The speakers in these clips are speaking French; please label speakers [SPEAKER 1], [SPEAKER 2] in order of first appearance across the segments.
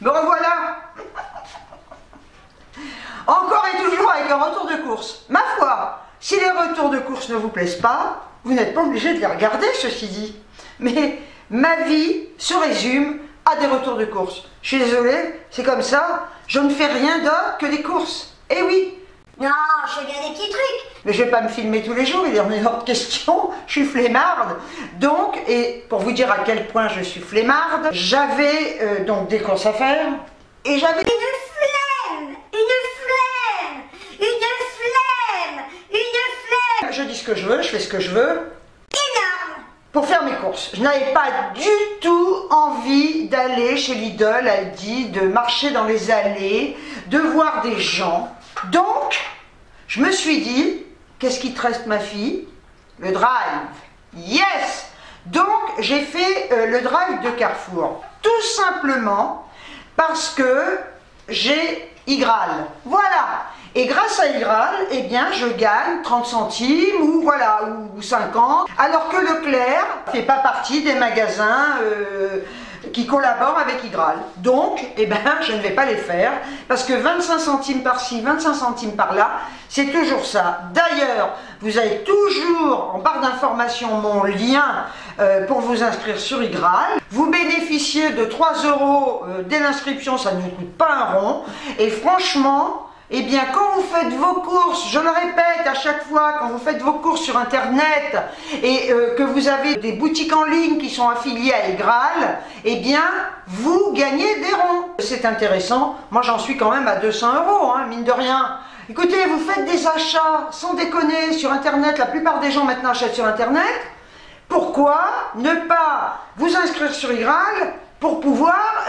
[SPEAKER 1] Me revoilà. Encore et toujours avec un retour de course. Ma foi, si les retours de course ne vous plaisent pas, vous n'êtes pas obligé de les regarder, ceci dit. Mais ma vie se résume à des retours de course. Je suis désolée, c'est comme ça. Je ne fais rien d'autre que des courses. Eh oui.
[SPEAKER 2] Non, je fais bien des petits trucs.
[SPEAKER 1] Mais je ne vais pas me filmer tous les jours, il y en a une autre question. Je suis flemmarde. Donc, et pour vous dire à quel point je suis flemmarde, j'avais donc des courses à faire. Et j'avais...
[SPEAKER 2] Une flemme.
[SPEAKER 1] Je dis ce que je veux, je fais ce que je veux.
[SPEAKER 2] Énorme.
[SPEAKER 1] Pour faire mes courses. Je n'avais pas du tout envie d'aller chez Lidl, Aldi, de marcher dans les allées, de voir des gens. Donc, je me suis dit, qu'est-ce qui te reste, ma fille? Le drive. Yes! Donc, j'ai fait le drive de Carrefour. Tout simplement parce que j'ai Igral. Voilà. Et grâce à Igral, eh bien, je gagne 30 centimes ou voilà, ou 50. Alors que Leclerc ne fait pas partie des magasins qui collaborent avec Igral. Donc, eh ben, je ne vais pas les faire parce que 25 centimes par-ci, 25 centimes par-là, c'est toujours ça. D'ailleurs, vous avez toujours en barre d'information mon lien pour vous inscrire sur Igral. Vous bénéficiez de 3 € dès l'inscription, ça ne vous coûte pas un rond. Et franchement, eh bien, quand vous faites vos courses, je le répète à chaque fois, quand vous faites vos courses sur Internet et que vous avez des boutiques en ligne qui sont affiliées à Igral, eh bien, vous gagnez des ronds. C'est intéressant. Moi, j'en suis quand même à 200 €, hein, mine de rien. Écoutez, vous faites des achats, sans déconner, sur Internet. La plupart des gens maintenant achètent sur Internet. Pourquoi ne pas vous inscrire sur Igral pour pouvoir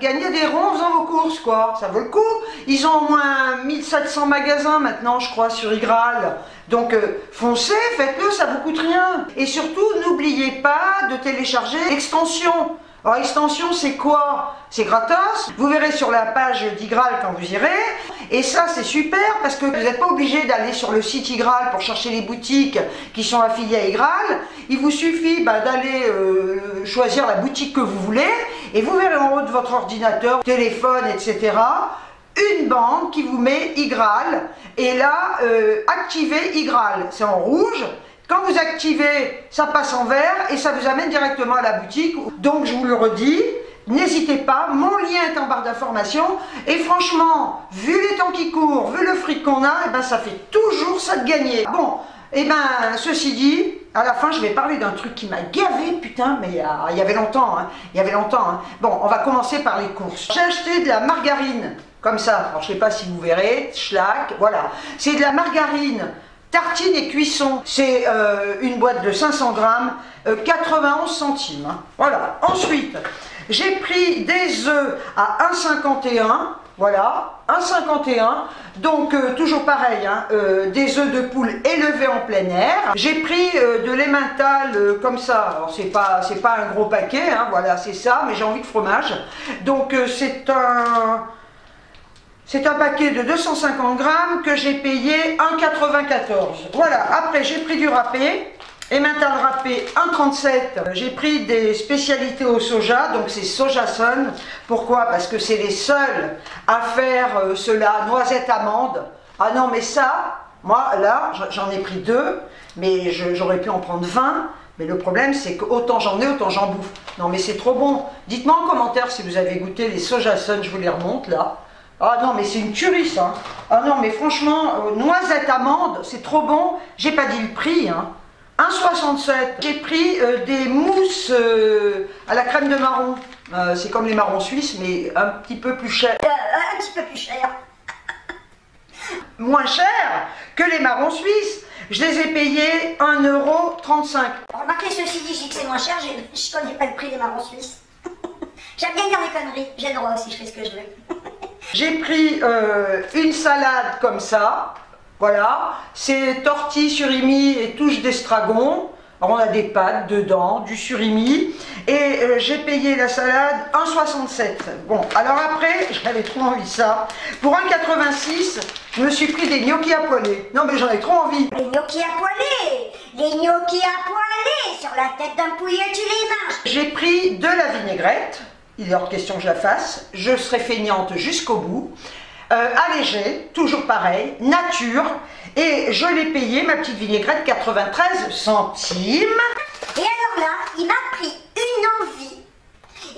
[SPEAKER 1] gagner des ronds en faisant vos courses, quoi. Ça vaut le coup. Ils ont au moins 1700 magasins maintenant, je crois, sur Igral. Donc foncez, faites-le, ça vous coûte rien. Et surtout, n'oubliez pas de télécharger l'extension. Alors extension, c'est quoi? C'est gratos. Vous verrez sur la page d'Igral quand vous irez. Et ça, c'est super parce que vous n'êtes pas obligé d'aller sur le site Igral pour chercher les boutiques qui sont affiliées à Igral. Il vous suffit d'aller choisir la boutique que vous voulez et vous verrez en haut de votre ordinateur, téléphone, etc. une bande qui vous met Igral. Et là, activez Igral. C'est en rouge. Quand vous activez, ça passe en vert et ça vous amène directement à la boutique. Donc je vous le redis, n'hésitez pas, mon lien est en barre d'information. Et franchement, vu les temps qui courent, vu le fric qu'on a, eh ben, ça fait toujours ça de gagner. Bon, et ben ceci dit, à la fin je vais parler d'un truc qui m'a gavé, putain, mais il y avait longtemps, hein, il y avait longtemps. Hein. Bon, on va commencer par les courses. J'ai acheté de la margarine, comme ça, alors je ne sais pas si vous verrez, schlack, voilà. C'est de la margarine. Tartine et cuisson, c'est une boîte de 500 grammes, 91 centimes. Hein. Voilà. Ensuite, j'ai pris des œufs à 1,51. Voilà, 1,51. Donc, toujours pareil, hein, des œufs de poule élevés en plein air. J'ai pris de l'emmental comme ça. Alors, c'est pas un gros paquet, hein, voilà, c'est ça, mais j'ai envie de fromage. Donc, c'est un paquet de 250 grammes que j'ai payé 1,94. Voilà, après j'ai pris du râpé, emmental râpé 1,37. J'ai pris des spécialités au soja, donc c'est Sojason. Pourquoi? Parce que c'est les seuls à faire cela, noisette amande. Ah non, mais ça, moi là, j'en ai pris 2, mais j'aurais pu en prendre 20. Mais le problème, c'est que autant j'en ai, autant j'en bouffe. Non, mais c'est trop bon. Dites-moi en commentaire si vous avez goûté les Sojason, je vous les remonte là. Ah non, mais c'est une tuerie ça. Ah non, mais franchement, noisette amande, c'est trop bon. J'ai pas dit le prix, hein. 1,67. J'ai pris des mousses à la crème de marron. C'est comme les marrons suisses, mais un petit peu plus cher.
[SPEAKER 2] Un petit peu plus cher.
[SPEAKER 1] Moins cher que les marrons suisses. Je les ai payés 1,35 €.
[SPEAKER 2] Remarquez, ceci dit, je dis que c'est moins cher, je connais pas le prix des marrons suisses. J'aime bien dire des conneries, j'ai le droit aussi, je fais ce que je veux.
[SPEAKER 1] J'ai pris une salade comme ça, voilà, c'est tortille, surimi et touche d'estragon. Alors on a des pâtes dedans, du surimi, et j'ai payé la salade 1,67. Bon, alors après, j'avais trop envie de ça. Pour 1,86, je me suis pris des gnocchis à poêler. Non mais j'en ai trop envie.
[SPEAKER 2] Les gnocchis à poêler, les gnocchis à poêler, sur la tête d'un pouillet tu les manges.
[SPEAKER 1] J'ai pris de la vinaigrette. il est hors de question que je la fasse. Je serai feignante jusqu'au bout. Allégé, toujours pareil, nature. Et je l'ai payé, ma petite vinaigrette, 93 centimes.
[SPEAKER 2] Et alors là, il m'a pris une envie.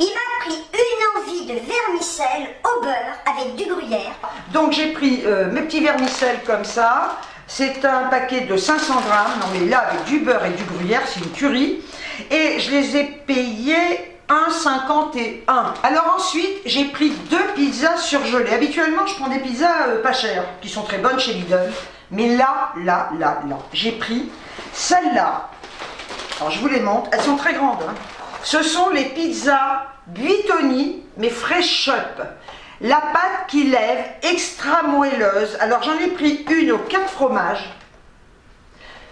[SPEAKER 2] Il m'a pris une envie de vermicelle au beurre avec du gruyère.
[SPEAKER 1] Donc j'ai pris mes petits vermicelles comme ça. C'est un paquet de 500 grammes. Non mais là, avec du beurre et du gruyère, c'est une tuerie. Et je les ai payés 1,51. Alors ensuite, j'ai pris 2 pizzas surgelées. Habituellement, je prends des pizzas pas chères, qui sont très bonnes chez Lidl. Mais là, j'ai pris celle-là. Alors je vous les montre. Elles sont très grandes, hein. Ce sont les pizzas Buitoni, mais fresh up. La pâte qui lève, extra moelleuse. Alors j'en ai pris une aux 4 fromages.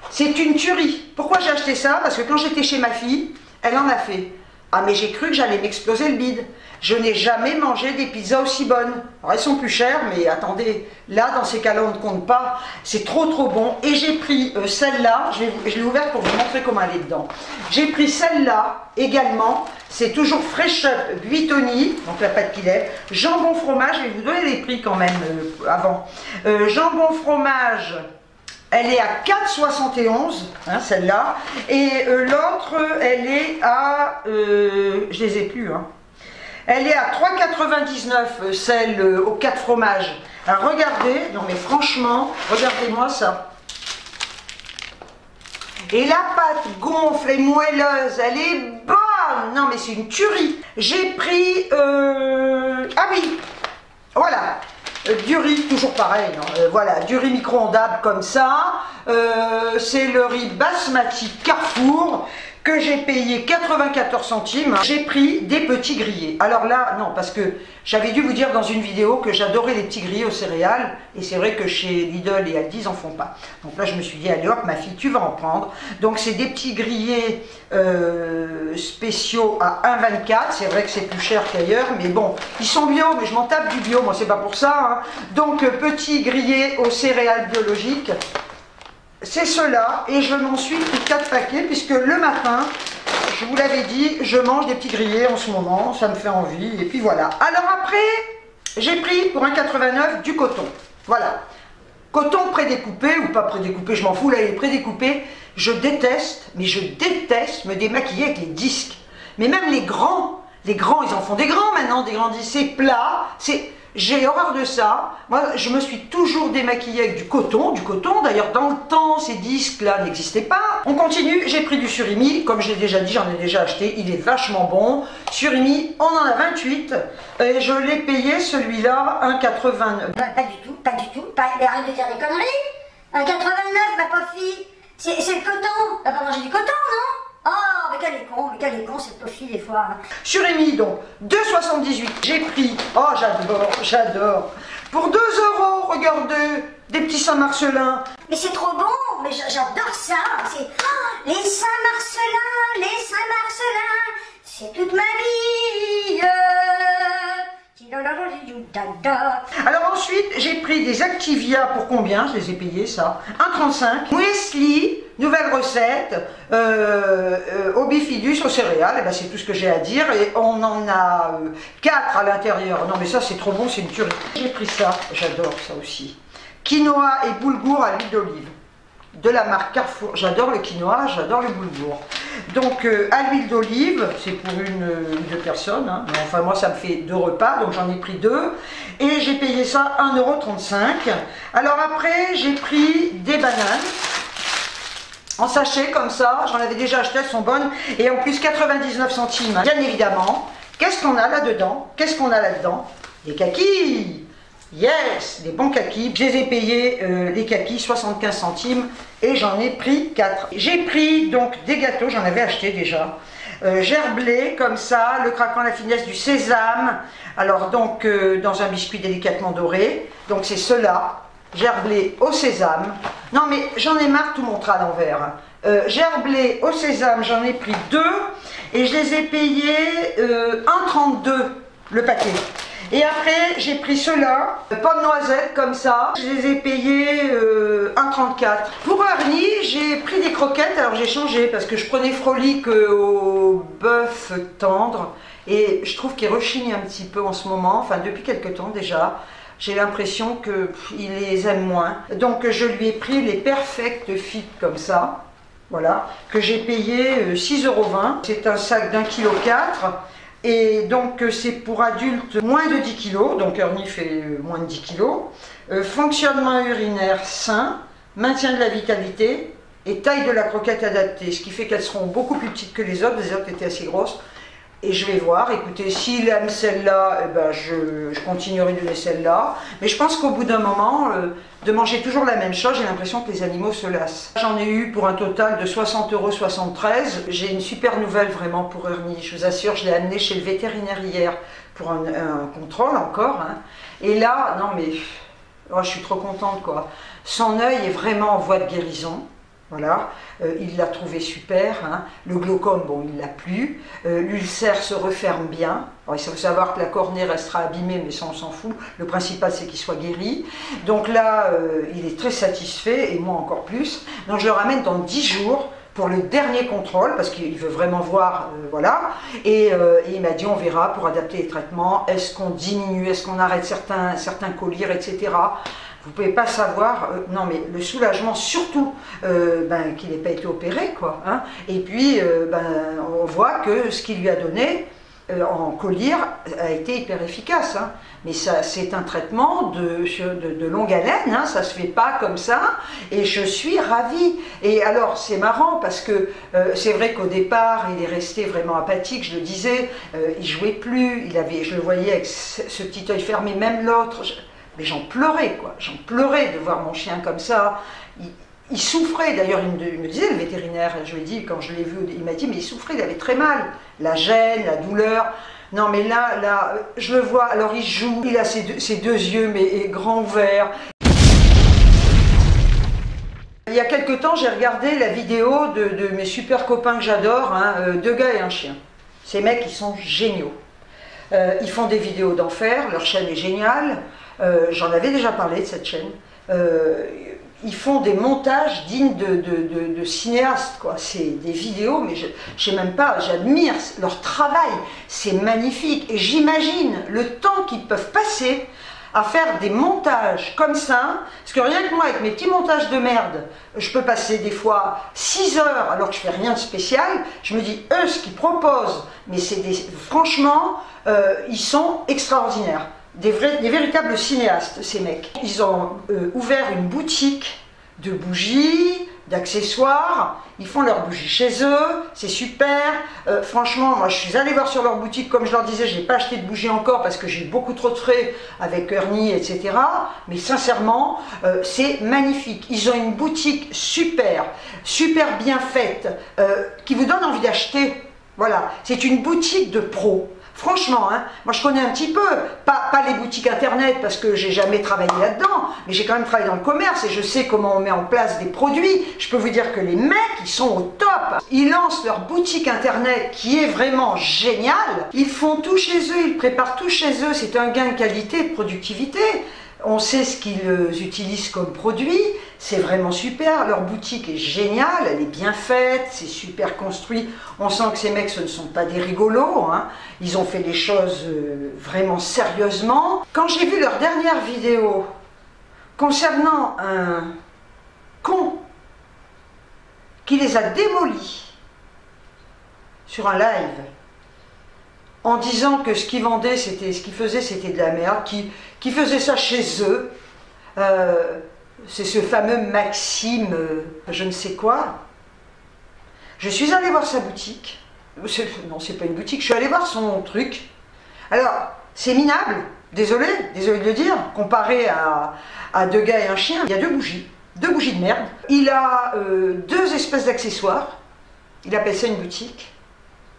[SPEAKER 1] C'est une tuerie. Pourquoi j'ai acheté ça? Parce que quand j'étais chez ma fille, elle en a fait. Ah mais j'ai cru que j'allais m'exploser le bide. Je n'ai jamais mangé des pizzas aussi bonnes. Alors elles sont plus chères, mais attendez, là dans ces cas-là on ne compte pas. C'est trop bon. Et j'ai pris celle-là, je l'ai ouverte pour vous montrer comment elle est dedans. J'ai pris celle-là également. C'est toujours Fresh Up Buitoni, donc la pâte qui lève. Jambon fromage, je vais vous donner les prix quand même avant. Jambon fromage. Elle est à 4,71, hein, celle-là. Et l'autre, elle est à... je les ai plus, hein. Elle est à 3,99, celle aux 4 fromages. Alors regardez, non mais franchement, regardez-moi ça. Et la pâte gonfle et moelleuse, elle est bonne. Non mais c'est une tuerie. J'ai pris... ah oui, voilà. Du riz, toujours pareil, hein. Voilà, du riz micro-ondable comme ça. C'est le riz basmati Carrefour que j'ai payé 94 centimes. J'ai pris des petits grillés. Alors là, non, parce que j'avais dû vous dire dans une vidéo que j'adorais les petits grillés aux céréales. Et c'est vrai que chez Lidl et Aldi, ils en font pas. Donc là, je me suis dit, allez hop, ma fille, tu vas en prendre. Donc c'est des petits grillés spéciaux à 1,24. C'est vrai que c'est plus cher qu'ailleurs. Mais bon, ils sont bio, mais je m'en tape du bio. Moi, c'est pas pour ça, hein. Donc, petits grillés aux céréales biologiques. C'est cela, et je m'en suis pris 4 paquets, puisque le matin, je vous l'avais dit, je mange des petits grillés en ce moment, ça me fait envie, et puis voilà. Alors après, j'ai pris pour 1,89 du coton, voilà. Coton prédécoupé, ou pas prédécoupé, je m'en fous, là il est prédécoupé. Je déteste, mais je déteste me démaquiller avec les disques. Mais même les grands, ils en font des grands maintenant, des grands disques, c'est plat, c'est... J'ai horreur de ça. Moi, je me suis toujours démaquillée avec du coton. D'ailleurs, dans le temps, ces disques-là n'existaient pas. On continue. J'ai pris du surimi. Comme je l'ai déjà dit, j'en ai déjà acheté. Il est vachement bon. Surimi, on en a 28. Et je l'ai payé, celui-là, 1,89.
[SPEAKER 2] Pas du tout. Mais arrête de dire des conneries. 1,89, ma pauvre fille. C'est le coton. T'as pas mangé du coton, non? Oh, mais quel est con cette pauvre fille des fois.
[SPEAKER 1] Surimi, donc, 2,78. J'ai pris, oh j'adore. Pour 2 €, regardez, des petits Saint-Marcelin.
[SPEAKER 2] Mais c'est trop bon, mais j'adore ça. C'est les Saint-Marcelin, c'est toute ma vie.
[SPEAKER 1] Alors ensuite, j'ai pris des Activia pour combien? Je les ai payés, ça. 1,35. Muesli, nouvelle recette, au bifidus, aux céréales. Eh ben, c'est tout ce que j'ai à dire. Et on en a 4 à l'intérieur. Non mais ça, c'est trop bon, c'est une tuerie. J'ai pris ça, j'adore ça aussi. Quinoa et boulgour à l'huile d'olive. De la marque Carrefour. J'adore le quinoa, j'adore le boulgour. Donc à l'huile d'olive, c'est pour une ou 2 personnes, hein. Mais enfin moi ça me fait 2 repas, donc j'en ai pris 2. Et j'ai payé ça 1,35 €. Alors après j'ai pris des bananes en sachet comme ça, j'en avais déjà acheté, elles sont bonnes. Et en plus 99 centimes, bien évidemment. Qu'est-ce qu'on a là-dedans? Des kakis. Yes, des bons kakis. Je les ai payés, les kakis, 75 centimes et j'en ai pris 4. J'ai pris donc des gâteaux, j'en avais acheté déjà. Gerblé comme ça, le craquant, la finesse, du sésame. Alors donc dans un biscuit délicatement doré. Donc c'est cela, gerblé au sésame. Non mais j'en ai marre, tout montre à l'envers. Gerblé au sésame, j'en ai pris 2 et je les ai payés 1,32 le paquet. Et après, j'ai pris ceux-là, pommes noisettes comme ça. Je les ai payés 1,34. Pour Ernie, j'ai pris des croquettes. Alors j'ai changé parce que je prenais Frolic au bœuf tendre. Et je trouve qu'il rechigne un petit peu en ce moment, enfin depuis quelques temps déjà. J'ai l'impression qu'il les aime moins. Donc je lui ai pris les Perfect Fit comme ça. Voilà, que j'ai payé 6,20 €. C'est un sac d'1,4 kg. Et donc c'est pour adultes moins de 10 kg, donc Ernie fait moins de 10 kg. Fonctionnement urinaire sain, maintien de la vitalité et taille de la croquette adaptée, ce qui fait qu'elles seront beaucoup plus petites que les autres étaient assez grosses. Et je vais voir, écoutez, s'il aime celle-là, eh ben je continuerai de donner celle-là. Mais je pense qu'au bout d'un moment, de manger toujours la même chose, j'ai l'impression que les animaux se lassent. J'en ai eu pour un total de 60,73 €. J'ai une super nouvelle vraiment pour Ernie. Je vous assure, je l'ai amené chez le vétérinaire hier pour un contrôle encore. Hein. Et là, non mais, oh, je suis trop contente quoi. Son œil est vraiment en voie de guérison. Voilà, il l'a trouvé super, hein. Le glaucome, bon, il l'a plus, l'ulcère se referme bien. Alors, il faut savoir que la cornée restera abîmée, mais ça on s'en fout, le principal c'est qu'il soit guéri. Donc là, il est très satisfait, et moi encore plus. Donc je le ramène dans 10 jours pour le dernier contrôle, parce qu'il veut vraiment voir, voilà. Et il m'a dit, on verra pour adapter les traitements, est-ce qu'on diminue, est-ce qu'on arrête certains collyres, etc. Vous ne pouvez pas savoir, non mais le soulagement surtout qu'il n'ait pas été opéré quoi. Hein. Et puis on voit que ce qu'il lui a donné en collyre a été hyper efficace. Hein. Mais c'est un traitement de longue haleine, hein, ça ne se fait pas comme ça. Et je suis ravie. Et alors c'est marrant parce que c'est vrai qu'au départ il est resté vraiment apathique, je le disais, il ne jouait plus, je le voyais avec ce petit œil fermé, même l'autre. Mais j'en pleurais, quoi. J'en pleurais de voir mon chien comme ça. Il souffrait, d'ailleurs, il me disait, le vétérinaire, je lui ai dit, quand je l'ai vu, il m'a dit, mais il souffrait, il avait très mal. La gêne, la douleur. Non, mais là, je le vois, alors il joue, il a ses deux yeux, mais grands ouverts. Il y a quelque temps, j'ai regardé la vidéo de mes super copains que j'adore, hein, 2 gars et un chien. Ces mecs, ils sont géniaux. Ils font des vidéos d'enfer, leur chaîne est géniale. J'en avais déjà parlé de cette chaîne. Ils font des montages dignes de cinéastes, quoi. C'est des vidéos, mais je sais même pas, j'admire leur travail, c'est magnifique. Et j'imagine le temps qu'ils peuvent passer à faire des montages comme ça, parce que rien que moi, avec mes petits montages de merde, je peux passer des fois 6 heures alors que je fais rien de spécial. Je me dis, eux, ce qu'ils proposent, mais franchement, ils sont extraordinaires. Des véritables cinéastes, ces mecs. Ils ont ouvert une boutique de bougies, d'accessoires. Ils font leurs bougies chez eux, c'est super. Franchement, moi je suis allée voir sur leur boutique, comme je leur disais, je n'ai pas acheté de bougies encore parce que j'ai eu beaucoup trop de frais avec Ernie, etc. Mais sincèrement, c'est magnifique. Ils ont une boutique super, super bien faite, qui vous donne envie d'acheter. Voilà, c'est une boutique de pros. Franchement, hein, moi je connais un petit peu, pas les boutiques internet parce que j'ai jamais travaillé là-dedans, mais j'ai quand même travaillé dans le commerce et je sais comment on met en place des produits. Je peux vous dire que les mecs, ils sont au top. Ils lancent leur boutique internet qui est vraiment géniale. Ils font tout chez eux, ils préparent tout chez eux. C'est un gain de qualité, de productivité. On sait ce qu'ils utilisent comme produit, c'est vraiment super, leur boutique est géniale, elle est bien faite, c'est super construit, on sent que ces mecs ce ne sont pas des rigolos, hein. Ils ont fait les choses vraiment sérieusement. Quand j'ai vu leur dernière vidéo concernant un con qui les a démolis sur un live, en disant que ce qu'ils vendaient, ce qu'ils faisaient, c'était de la merde, qui faisait ça chez eux. C'est ce fameux Maxime, je ne sais quoi. Je suis allée voir sa boutique. Non, c'est pas une boutique, je suis allée voir son truc. Alors, c'est minable, désolé de le dire, comparé à 2 gars et un chien. Il y a 2 bougies de merde. Il a 2 espèces d'accessoires. Il appelle ça une boutique.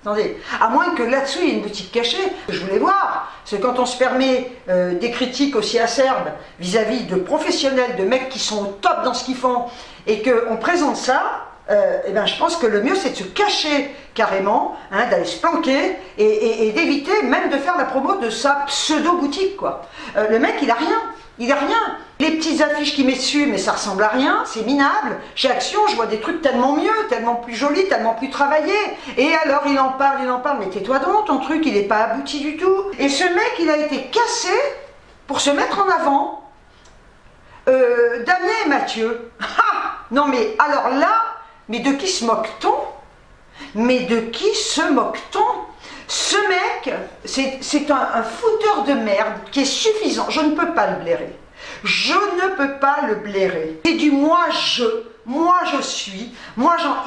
[SPEAKER 1] Attendez, à moins que là-dessous il y ait une boutique cachée, je voulais voir. Parce que quand on se permet des critiques aussi acerbes vis-à-vis de professionnels, de mecs qui sont au top dans ce qu'ils font, et qu'on présente ça, eh ben, je pense que le mieux c'est de se cacher carrément, hein, d'aller se planquer et d'éviter même de faire la promo de sa pseudo-boutique, quoi. Le mec il a rien, il a rien. Les petites affiches qu'il met dessus, mais ça ressemble à rien, c'est minable. Chez Action, je vois des trucs tellement mieux, tellement plus jolis, tellement plus travaillés. Et alors il en parle, mais tais-toi donc, ton truc il n'est pas abouti du tout. Et ce mec il a été cassé pour se mettre en avant. Damien et Mathieu. Non mais alors là, mais de qui se moque-t-on? Mais de qui se moque-t-on? Ce mec, c'est un fouteur de merde qui est suffisant. Je ne peux pas le blairer. Je ne peux pas le blairer. C'est du moi je suis,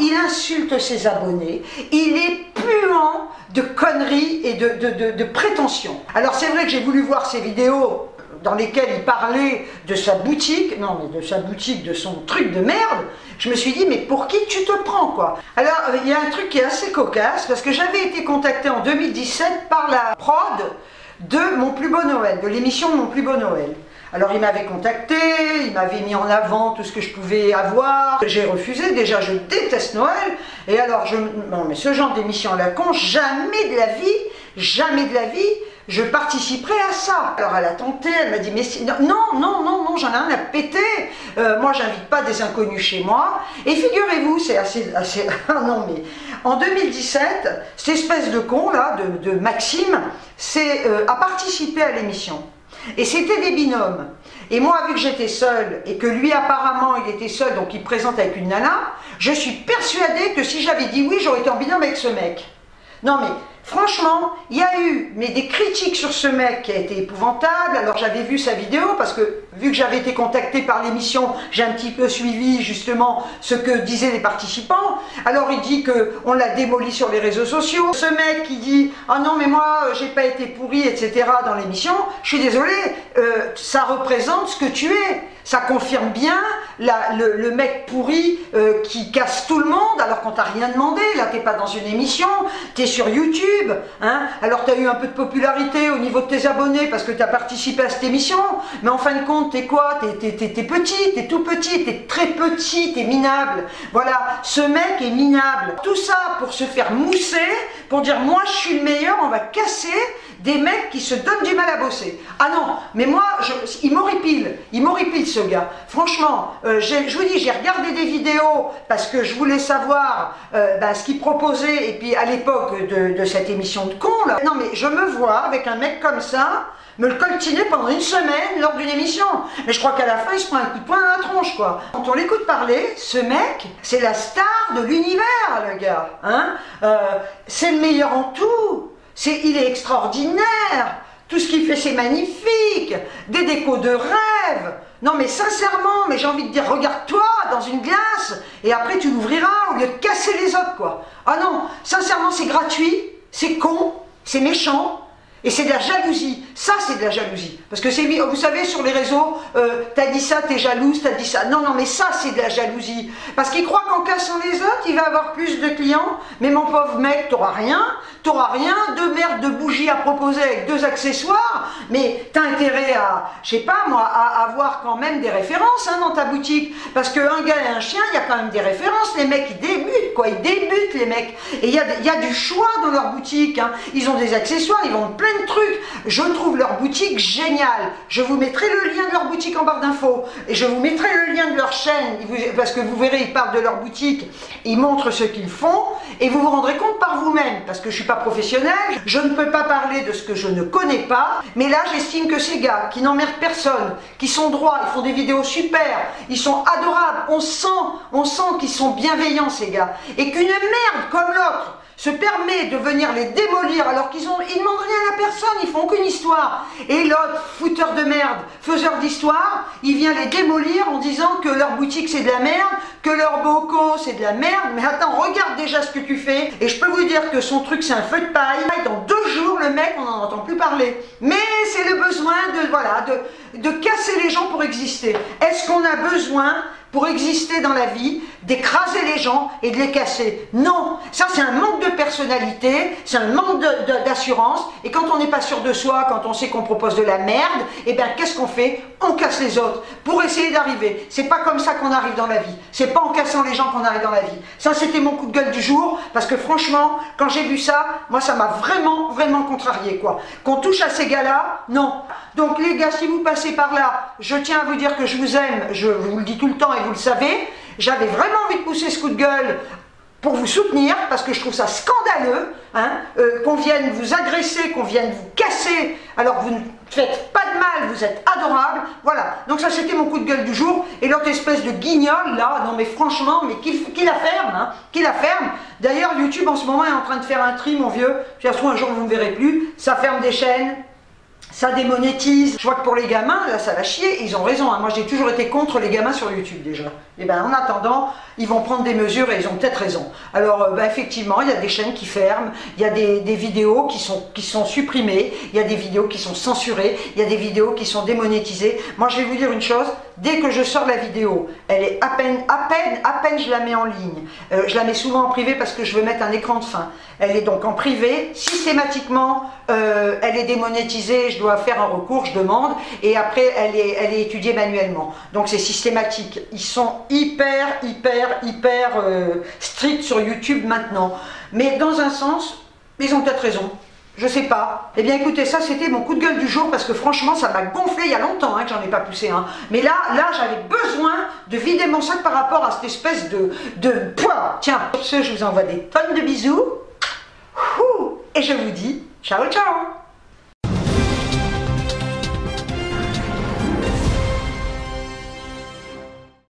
[SPEAKER 1] il insulte ses abonnés, il est puant de conneries et de prétentions. Alors c'est vrai que j'ai voulu voir ces vidéos dans lesquelles il parlait de sa boutique, non mais de sa boutique, de son truc de merde. Je me suis dit, mais pour qui tu te prends, quoi? Alors, il y a un truc qui est assez cocasse, parce que j'avais été contactée en 2017 par la prod de Mon Plus Beau Noël, de l'émission Mon Plus Beau Noël. Alors, il m'avait contacté, il m'avait mis en avant tout ce que je pouvais avoir. J'ai refusé, déjà, je déteste Noël. Et alors, non, mais ce genre d'émission à la con, jamais de la vie, je participerai à ça. Alors elle a tenté, elle m'a dit mais non, j'en ai rien à péter. Moi j'invite pas des inconnus chez moi. Et figurez-vous, c'est assez non mais en 2017, cette espèce de con là, de Maxime, a participé à l'émission. Et c'était des binômes. Et moi, vu que j'étais seule, et que lui apparemment il était seul, donc il présente avec une nana, je suis persuadée que si j'avais dit oui, j'aurais été en binôme avec ce mec. Non mais franchement, il y a eu des critiques sur ce mec qui a été épouvantable. Alors j'avais vu sa vidéo parce que vu que j'avais été contactée par l'émission, j'ai un petit peu suivi justement ce que disaient les participants. Alors il dit qu'on l'a démoli sur les réseaux sociaux. Ce mec qui dit « Ah non mais moi j'ai pas été pourri etc. » dans l'émission, je suis désolée, ça représente ce que tu es. Ça confirme bien le mec pourri qui casse tout le monde alors qu'on t'a rien demandé. Là t'es pas dans une émission, t'es sur YouTube, hein. Alors t'as eu un peu de popularité au niveau de tes abonnés parce que t'as participé à cette émission, mais en fin de compte t'es quoi? T'es petit, t'es tout petit, t'es très petit, t'es minable. Voilà, ce mec est minable. Tout ça pour se faire mousser, pour dire moi je suis le meilleur, on va casser des mecs qui se donnent du mal à bosser. Ah non, mais moi, il m'horripile ce gars. Franchement, je vous dis, j'ai regardé des vidéos parce que je voulais savoir ce qu'il proposait, et puis à l'époque de cette émission de con là. Non mais je me vois avec un mec comme ça, me le coltiner pendant une semaine lors d'une émission. Mais je crois qu'à la fin, il se prend un coup de poing dans la tronche, quoi. Quand on l'écoute parler, ce mec, c'est la star de l'univers, le gars. Hein, c'est le meilleur en tout. Il est extraordinaire, tout ce qu'il fait c'est magnifique, des décos de rêve. Non mais sincèrement, mais j'ai envie de dire, regarde-toi dans une glace et après tu l'ouvriras au lieu de casser les autres, quoi. Ah non, sincèrement c'est gratuit, c'est con, c'est méchant. Et c'est de la jalousie, ça c'est de la jalousie. Parce que vous savez, sur les réseaux, t'as dit ça, t'es jalouse, t'as dit ça. Non, mais ça c'est de la jalousie. Parce qu'il croit qu'en cassant les autres, il va avoir plus de clients. Mais mon pauvre mec, t'auras rien, deux merdes de bougies à proposer avec 2 accessoires. Mais t'as intérêt à, je sais pas moi, à avoir quand même des références dans ta boutique. Parce qu'un gars et un chien, il y a quand même des références. Les mecs, ils débutent, quoi, ils débutent les mecs. Et il y a du choix dans leur boutique. Ils ont des accessoires, ils vendent plein de trucs. Je trouve leur boutique géniale. Je vous mettrai le lien de leur boutique en barre d'infos et je vous mettrai le lien de leur chaîne parce que vous verrez, ils parlent de leur boutique, ils montrent ce qu'ils font et vous vous rendrez compte par vous-même, parce que je suis pas professionnelle, je ne peux pas parler de ce que je ne connais pas, mais là j'estime que ces gars qui n'emmerdent personne, qui sont droits, ils font des vidéos super, ils sont adorables, on sent qu'ils sont bienveillants ces gars, et qu'une merde comme l'autre se permet de venir les démolir alors qu'ils demandent rien à personne, ils font aucune histoire. Et l'autre, fouteur de merde, faiseur d'histoire, il vient les démolir en disant que leur boutique c'est de la merde, que leur bocaux c'est de la merde. Mais attends, regarde déjà ce que tu fais. Et je peux vous dire que son truc c'est un feu de paille. Dans 2 jours, le mec, on n'en entend plus parler. Mais c'est le besoin de casser les gens pour exister. Est-ce qu'on a besoin, pour exister dans la vie, d'écraser les gens et de les casser? Non, ça c'est un manque de personne. personnalité, c'est un manque d'assurance. Et quand on n'est pas sûr de soi, quand on sait qu'on propose de la merde, eh bien qu'est-ce qu'on fait? On casse les autres pour essayer d'arriver. C'est pas comme ça qu'on arrive dans la vie. C'est pas en cassant les gens qu'on arrive dans la vie. Ça, c'était mon coup de gueule du jour, parce que franchement, quand j'ai vu ça, moi, ça m'a vraiment, vraiment contrarié, quoi. Qu'on touche à ces gars-là, non. Donc les gars, si vous passez par là, je tiens à vous dire que je vous aime, je vous le dis tout le temps et vous le savez. J'avais vraiment envie de pousser ce coup de gueule pour vous soutenir, parce que je trouve ça scandaleux, hein, qu'on vienne vous agresser, qu'on vienne vous casser, alors que vous ne faites pas de mal, vous êtes adorable. Voilà, donc ça c'était mon coup de gueule du jour. Et l'autre espèce de guignol là, non mais franchement, mais qui la ferme, hein, qui la ferme. D'ailleurs YouTube en ce moment est en train de faire un tri, mon vieux, puis à ce moment un jour vous ne me verrez plus, ça ferme des chaînes. Ça démonétise. Je vois que pour les gamins, là, ça va chier. Ils ont raison. Hein. Moi, j'ai toujours été contre les gamins sur YouTube, déjà. Et bien, en attendant, ils vont prendre des mesures et ils ont peut-être raison. Alors, effectivement, il y a des chaînes qui ferment. Il y a des vidéos qui sont supprimées. Il y a des vidéos qui sont censurées. Il y a des vidéos qui sont démonétisées. Moi, je vais vous dire une chose. Dès que je sors la vidéo, elle est à peine je la mets en ligne. Je la mets souvent en privé parce que je veux mettre un écran de fin. Elle est donc en privé. Systématiquement, elle est démonétisée. Je dois faire un recours, je demande. Et après, elle est étudiée manuellement. Donc, c'est systématique. Ils sont hyper stricts sur YouTube maintenant. Mais dans un sens, ils ont peut-être raison. Je sais pas. Eh bien écoutez, ça c'était mon coup de gueule du jour parce que franchement ça m'a gonflé il y a longtemps hein, que j'en ai pas poussé un. Mais là j'avais besoin de vider mon sac par rapport à cette espèce de poids. Tiens, pour ce je vous envoie des tonnes de bisous. Et je vous dis ciao ciao.